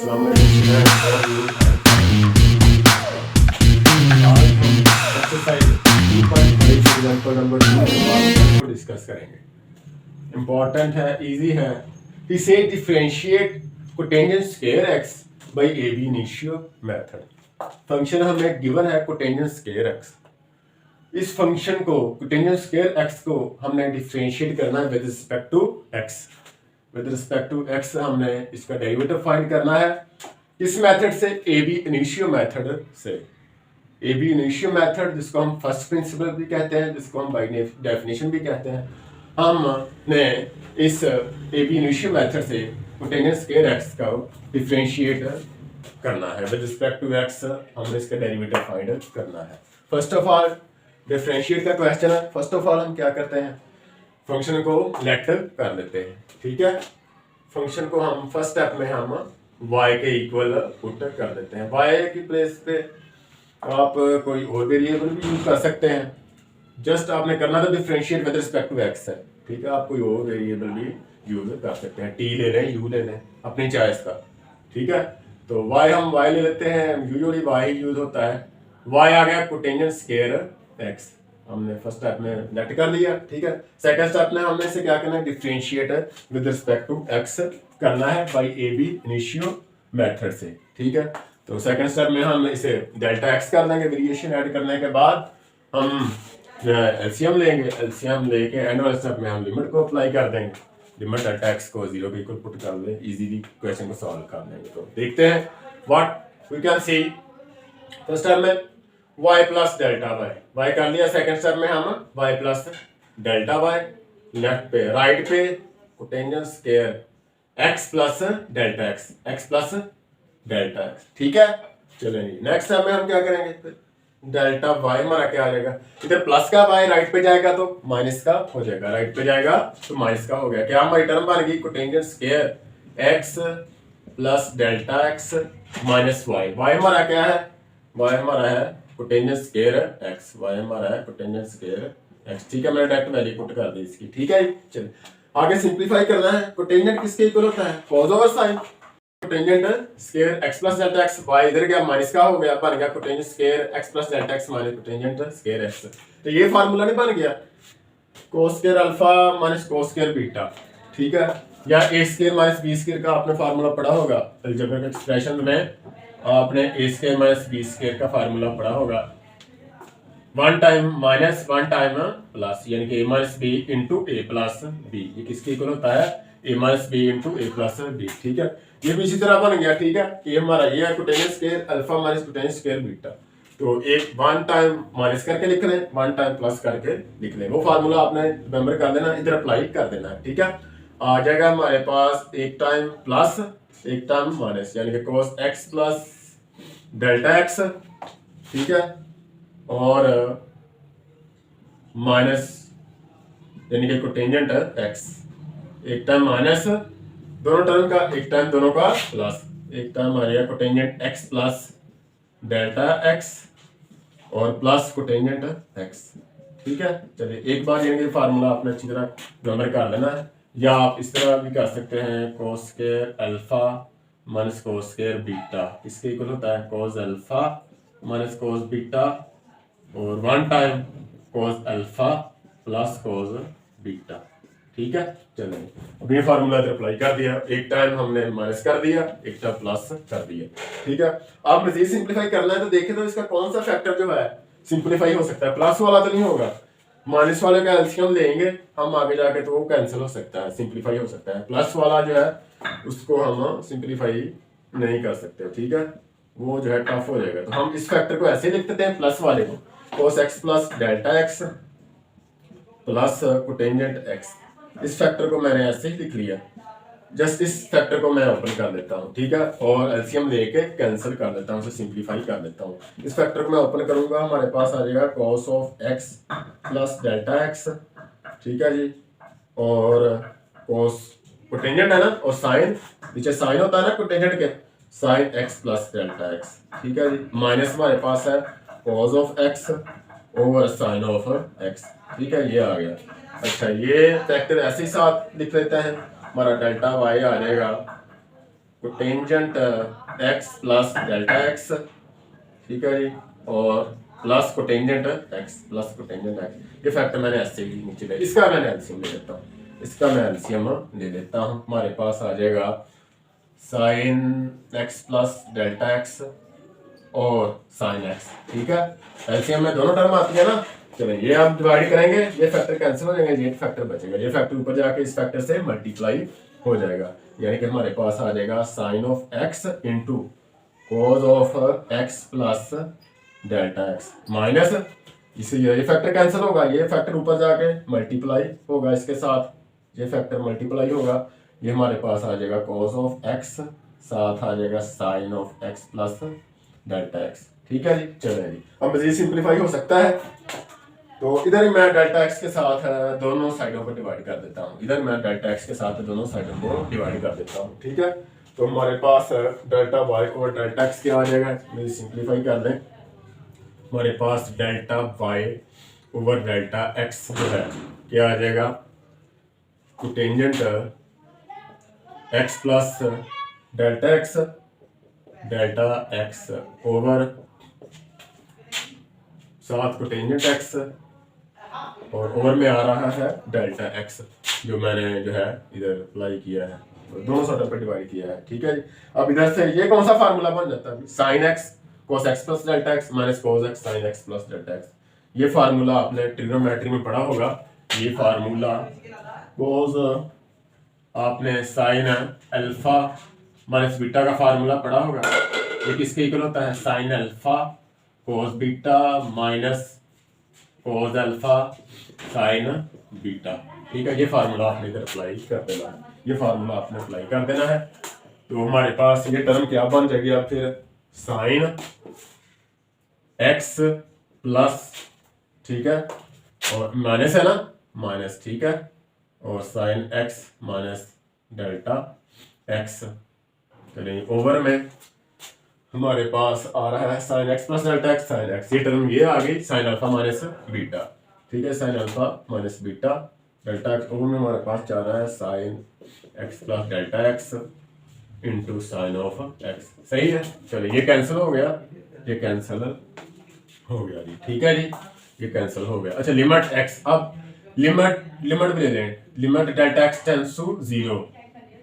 अस्सलाम वालेकुम। आज हम एक्सरसाइज 2.5 एग्जांपल नंबर 2 को डिस्कस करेंगे। इम्पोर्टेंट है, इजी है। ही से differentiate cotangent square x by ab initio method. Function हमें गिवन है कोटेंजेंट स्क्वायर एक्स। इस फंक्शन को कोटेंजेंट स्क्वायर एक्स को हमने डिफरेंशिएट करना है with respect to x. With respect to x हमने इसका डेरिवेटिव फाइंड करना है। किस मेथड से? ए बी इनिशियो मेथड से। ए बी इनिशियो मेथड जिसको हम फर्स्ट प्रिंसिपल भी कहते हैं, जिसको हम बाय डेफिनेशन भी कहते हैं। हमने इस ए बी इनिशियो मेथड से कोटेंजेंट स्क्वायर एक्स का डिफरेंशिएट करना है। विद रिस्पेक्ट टू एक्स हमने इसका डेरिवेटिव फाइंड करना है। फर्स्ट ऑफ ऑल डिफरेंशिएट का क्वेश्चन है। फर्स्ट ऑफ ऑल हम क्या करते हैं, फंक्शन को लेट कर लेते हैं। ठीक है, फंक्शन को हम फर्स्ट स्टेप में हम y के इक्वल पुट कर देते हैं। y की प्लेस पे आप कोई और वेरिएबल भी यूज कर सकते हैं। जस्ट आपने करना था differentiate with respect to x है। ठीक है, आप कोई और वेरिएबल भी यूज कर सकते हैं। t ले लें, u ले लें, अपनी चॉइस का। ठीक है, तो y हम y ले लेते हैं। यूजुअली y यूज होता है। y आ गया कोटेंजेंट स्क्वायर x, हमने फर्स्ट स्टेप में लेट कर दिया। ठीक है, सेकंड स्टेप में हमने इसे क्या करना है, differentiate with respect to x करना है by ab initio method से। ठीक है, तो सेकंड स्टेप में हम इसे डेल्टा x कर देंगे। वेरिएशन ऐड करने के बाद हम एलसीएम लेंगे। एलसीएम लेके एंड वाले स्टेप में हम लिमिट को अप्लाई कर देंगे। लिमिट डेल्टा x को 0 के इक्वल पुट कर दें, इजीली क्वेश्चन को सॉल्व कर देंगे। तो देखते हैं what we can see. First step में y प्लस डेल्टा y कर लिया। सेकंड स्टेप में हम y plus delta y। Left पे राइट पे cotangent square x plus delta x plus delta x। ठीक है, चलिए नेक्स्ट स्टेप में हम क्या करेंगे, फिर डेल्टा y हमारा क्या आ जाएगा, इधर प्लस का y राइट पे जाएगा तो माइनस का हो जाएगा, राइट पे जाएगा तो माइनस का हो गया। क्या हमारी टर्म बन गई, cotangent square x plus delta x minus y। y हमारा क्या है, y हमारा है कोटेंजेंट स्क्वायर x, y हमारा है कोटेंजेंट स्क्वायर x। ठीक है, मैंने डायरेक्ट वैल्यू पुट कर दी इसकी। ठीक है, चलिए आगे सिंपलीफाई करना है। कोटेंजेंट किसके इक्वल होता है, cos over sine. Cotangent square x plus delta x, y इधर गया माइनस का हो गया, बन गया cotangent square x plus delta x minus cotangent square x। तो ये फार्मूला नहीं बन गया, cos square alpha minus cos square beta. ठीक है, या a square minus b square का आपने फार्मूला पढ़ा होगा अलजेब्रिक एक्सप्रेशन में। आपने a square minus b square का फार्मूला पढ़ा होगा, one time minus one time plus, यानी कि a minus b into a plus b. ये किसके इक्वल होता है, a minus b into a plus b. ठीक है, ये भी इसी तरह बन गया। ठीक है, ये हमारा ये है cotangent square alpha minus cotangent square beta. तो एक वन टाइम माइनस करके लिख लें, वन टाइम प्लस करके लिख लें। वो फार्मूला आपने रिमेंबर कर देना, इधर अप्लाई कर देना है। ठीक है, आ जाएगा हमारे पास एक टाइम प्लस एक टाइम माइनस, यानी कि cos x plus delta x। ठीक है, और माइनस यानी कि कोटेंजेंट x, एक टाइम माइनस दोनों टर्म का, एक टाइम दोनों का प्लस, एक टाइम आ गया cotangent x plus delta x और प्लस कोटेंजेंट x। ठीक है, चलिए एक बार यानी कि फार्मूला आपने अच्छी तरह रिमेंबर कर लेना है, या आप इस तरह भी कर सकते हैं, cos square alpha minus cos square beta इसके इक्वल होता है cos alpha minus cos beta, और one time cos alpha plus cos beta. ठीक है, चलिए अब ये फार्मूला इधर अप्लाई कर दिया, एक टाइम हमने माइनस कर दिया, एक टाइम प्लस कर दिया। ठीक है, आप मजीद सिंपलीफाई करना है तो देखें तो इसका कौन सा फैक्टर जो है सिंपलीफाई हो सकता है, प्लस वाला तो नहीं होगा। माइनस वाले का एलसीएम लेंगे हम आगे जाके तो वो कैंसिल हो सकता है, सिंपलीफाई हो सकता है। प्लस वाला जो है उसको हम सिंपलीफाई नहीं कर सकते। ठीक है, वो जो है टफ हो जाएगा। तो हम इस फैक्टर को ऐसे लिख देते हैं, प्लस वाले को cos x plus delta x plus cotangent x। इस फैक्टर को मैंने ऐसे ही लिख लिया, जस्ट इस फैक्टर को मैं ओपन कर देता हूँ। ठीक है, और एलसीएम लेके कैंसिल कर देता हूँ, उसे सिंपलीफाई कर देता हूँ। इस फैक्टर को मैं ओपन करूंगा, हमारे पास आ जाएगा cos of x plus delta x। ठीक है जी, और cos कोटेंजेंट है ना, और साइन नीचे साइन होता है ना कोटेंजेंट के, sine x plus delta x। ठीक है जी, माइनस हमारे पास है cos of x over sine of x। ठीक है, ये आ गया। अच्छा, ये फैक्टर ऐसे ही साथ लिख लेते हैं, हमारा डेल्टा y आ जाएगा cotangent x plus delta x, ठीक है जी, और plus cotangent x plus cotangent x. ये फैक्टर मैंने ऐसे ही नीचे ले, इसका मैंने एलसीएम ले लेता हूँ, इसका मैं एलसीएम ले लेता हूँ। हमारे पास आ जाएगा sine x plus delta x और साइन एक्स, ठीक है। एलसीएम में दोनों टर्म आती है ना। चलो ये आप डिवाइड करेंगे, ये फैक्टर कैंसिल हो जाएंगे, ये फैक्टर बचेगा, ये फैक्टर ऊपर जाके इस फैक्टर से मल्टीप्लाई हो जाएगा, यानी कि हमारे पास आ जाएगा sine of x into cos of x plus delta x minus, इसे ये फैक्टर कैंसिल होगा, ये फैक्टर ऊपर जाके मल्टीप्लाई होगा इसके साथ, ये फैक्टर मल्टीप्लाई होगा, ये हमारे पास आ जाएगा कॉज ऑफ एक्स, साथ आ जाएगा sine of x plus delta x, ठीक है जी। चलो जी, अब मजीद सिंप्लीफाई हो सकता है, तो इधर ही मैं डेल्टा एक्स के साथ दोनों साइडों को डिवाइड कर देता हूँ, इधर मैं डेल्टा एक्स के साथ दोनों साइडों को डिवाइड कर देता हूँ, ठीक है। तो हमारे पास डेल्टा वाई और डेल्टा एक्स क्या आ जाएगा, मेरी सिंप्लीफाई कर दें, हमारे पास delta Y over delta X जो है क्या आ जाएगा, cotangent x plus delta X over साथ कोटेंजेंट एक्स और ओवर में आ रहा है डेल्टा एक्स, जो मैंने जो है इधर अप्लाई किया है, दोनों साइडों पर डिवाइड किया है, ठीक है जी। अब इधर से ये कौन सा फार्मूला बन जाता है, sine x cos x plus delta x minus cos x sin x plus delta x. ये फार्मूला आपने ट्रिग्नोमेट्री में पढ़ा होगा, ये फार्मूला cos आपने साइन अल्फा माइनस बीटा का फार्मूला पढ़ा होगा, ये किसके इक्वल होता है, sine alpha cos beta minus cos alpha sign beta, ठीक है। ये फार्मूला आपने इधर अप्लाई कर देना है, ये फार्मूला आपने अप्लाई कर देना है, तो हमारे पास ये टर्म क्या बन जाएगी, अब फिर साइन एक्स प्लस, ठीक है, और माइनस है ना, माइनस, ठीक है, और sine x minus delta x, चलिए ओवर में हमारे पास आ रहा है sine x plus delta x sine x, ये टर्म ये आ गई साइन अल्फा माइनस बीटा, ठीक है, sine alpha minus beta delta X, over में हमारे पास जा रहा है sine x plus delta x into sine of x, सही है। चलिए ये कैंसिल हो गया, ये कैंसिल हो गया जी, ठीक है जी, ये कैंसिल हो गया। अच्छा लिमिट एक्स, अब लिमिट भी ले लें, limit delta x tends to zero,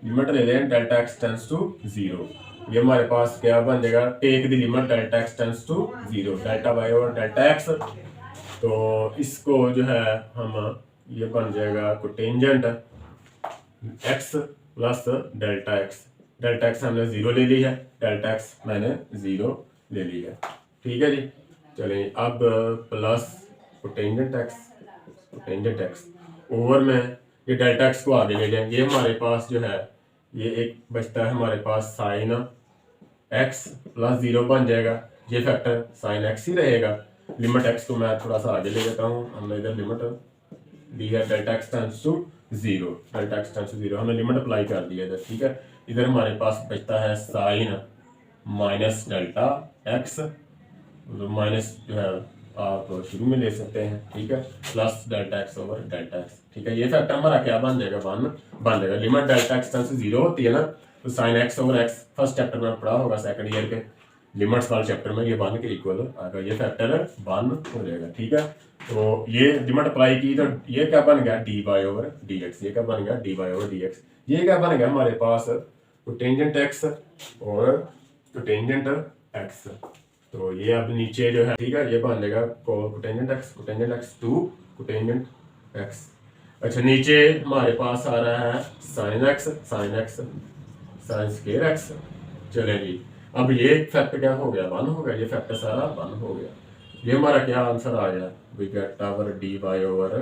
limit ले लें delta x tends to zero, ये हमारे पास क्या बन जाएगा, take the limit delta x tends to zero, delta Y और डेल्टा एक्स, तो इसको जो है हम ये बन जाएगा cotangent x plus delta x हमने जीरो ले ली है, डेल्टा एक्स मैंने जीरो ले ली है, ठीक है जी। चलिए अब प्लस कोटेंजेंट एक्स ओवर में ये डेल्टा एक्स को आगे ले जाएंगे, ये हमारे पास जो है ये एक बचता है हमारे पास साइन एक्स प्लस जीरो बन जाएगा, ये फैक्टर साइन एक्स ही रहेगा, लिमिट एक्स को मैं थोड़ा सा आगे ले लेता हूँ, हमने इधर लिमिट दी है delta x tends to zero, delta x tends to zero हमने लिमिट अप्लाई कर दिया इधर, ठीक है। इधर हमारे पास बचता है sine minus delta x, minus जो है आप शुरू में ले सकते हैं, ठीक है, plus delta X over delta x, ठीक है। ये फैक्टर हमारा क्या बन जाएगा, बन जाएगा limit delta x tends to zero होती है ना, तो sine x over x first chapter में पढ़ा होगा सेकंड ईयर के लिमिट्स वाले चैप्टर में, ये बन के इक्वल आएगा, ये फैक्टर बन हो जाएगा, ठीक है। तो ये लिमिट अप्लाई की तो ये क्या बन गया, d y over d x, ये क्या बन गया, d y over d x, ये क्या बन गया हमारे पास कोटेंजेंट एक्स और कोटेंजेंट एक्स, तो ये अब नीचे जो है, ठीक है, ये बन जाएगा cotangent x to cotangent x. अच्छा नीचे हमारे पास आ रहा है sine x sine square x, चले जी। अब ये फैक्टर क्या हो गया, वन हो गया, ये फैक्टर सारा वन हो गया, ये हमारा क्या आंसर आ गया, we get our d y over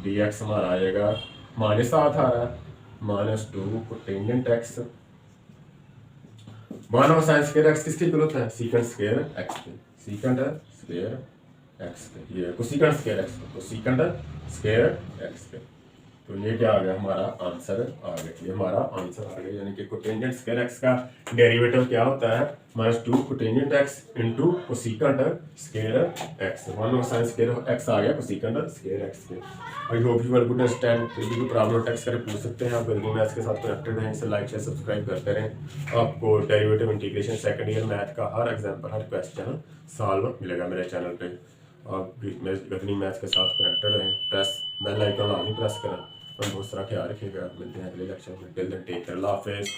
d x हमारा आएगा माइनस साथ आ रहा है minus two cotangent x, one और साइन स्क्वायर एक्स किसकी इक्वल होता है, सीकेंट स्क्वायर एक्स के, सीकेंट स्क्वायर एक्स के, ये कोसेकेंट स्क्वायर एक्स के, कोसेकेंट स्क्वायर एक्स के, तो ये क्या आ गया, हमारा आंसर आ गया, ये हमारा आंसर आ गया। यानी कि कोटेंजेंट स्क्वायर एक्स का डेरिवेटिव क्या होता है, -2 cotangent X into cosecant square X. 1 sine square X आ गया कोसेकेंट स्क्वायर एक्स के। I hope you are good understand. यदि कोई प्रॉब्लम टेक्स्ट करके पूछ सकते हैं आप, गणितीय मैथ्स के साथ कनेक्टेड हैं, इसे लाइक शेयर सब्सक्राइब करते रहें। आपको derivative integration second year math का हर एग्जाम्पल, हर क्वेश्चन सॉल्व मिलेगा मेरे चैनल पे। आप गणितीय मैथ्स के साथ कनेक्टेड रहें, प्रेस बेल आइकन लाजमी प्रेस करें और बहुत सारा ख्याल रखिएगा। मिलते हैं अगले लेक्चर में। टिल देन टेक केयर, अल्लाह हाफिज़।